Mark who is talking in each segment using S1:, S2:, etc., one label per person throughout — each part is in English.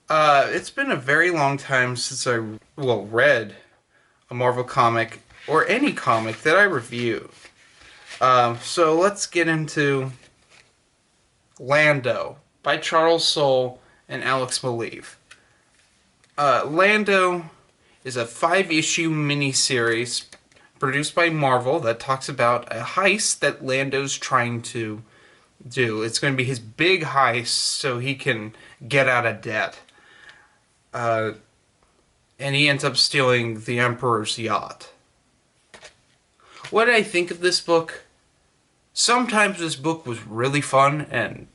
S1: It's been a very long time since read a Marvel comic or any comic that I review. So let's get into Lando by Charles Soule and Alex Maleev. Lando is a five-issue miniseries produced by Marvel that talks about a heist that Lando's trying to do. It's going to be his big heist so he can get out of debt. Uh, and he ends up stealing the Emperor's yacht. What did I think of this book? Sometimes this book was really fun and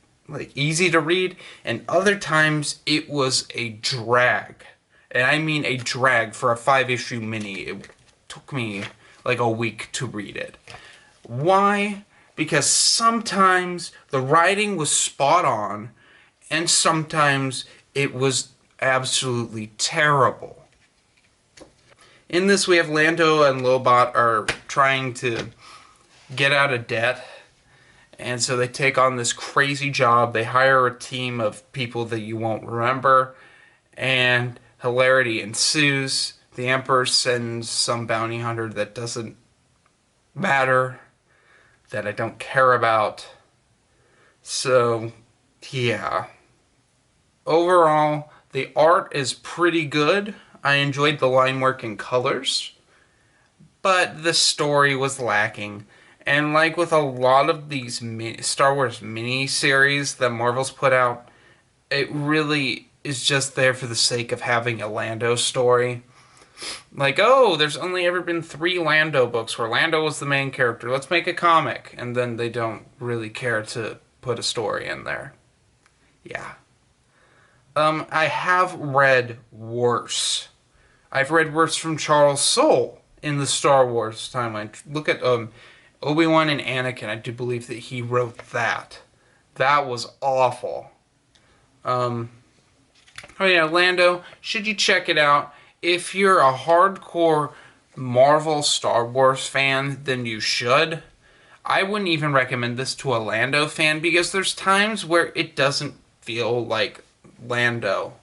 S1: easy to read, and other times it was a drag. And I mean a drag for a five-issue mini. It took me like a week to read it. Why? Because sometimes the writing was spot on, and sometimes it was absolutely terrible. In this, we have Lando and Lobot are trying to get out of debt, and so they take on this crazy job. They hire a team of people that you won't remember, and hilarity ensues. The Emperor sends some bounty hunter that doesn't matter, that I don't care about. So, yeah. Overall, the art is pretty good. I enjoyed the line work and colors, but the story was lacking. And like with a lot of these Star Wars mini-series that Marvel's put out, it really is just there for the sake of having a Lando story. Like, oh, there's only ever been 3 Lando books where Lando was the main character. Let's make a comic. And then they don't really care to put a story in there. Yeah. I have read worse. I've read worse from Charles Soule in the Star Wars timeline. Look at Obi-Wan and Anakin. I do believe that he wrote that. That was awful. Oh yeah, Lando, should you check it out? If you're a hardcore Marvel Star Wars fan, then you should. I wouldn't even recommend this to a Lando fan because there's times where it doesn't feel like Lando.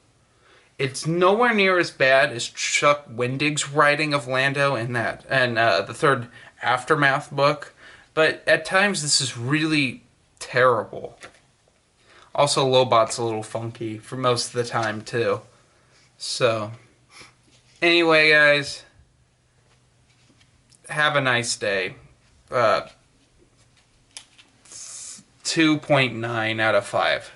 S1: It's nowhere near as bad as Chuck Wendig's writing of Lando in that and the third Aftermath book, but at times this is really terrible. Also, Lobot's a little funky for most of the time too. So, anyway, guys, have a nice day. 2.9 out of 5.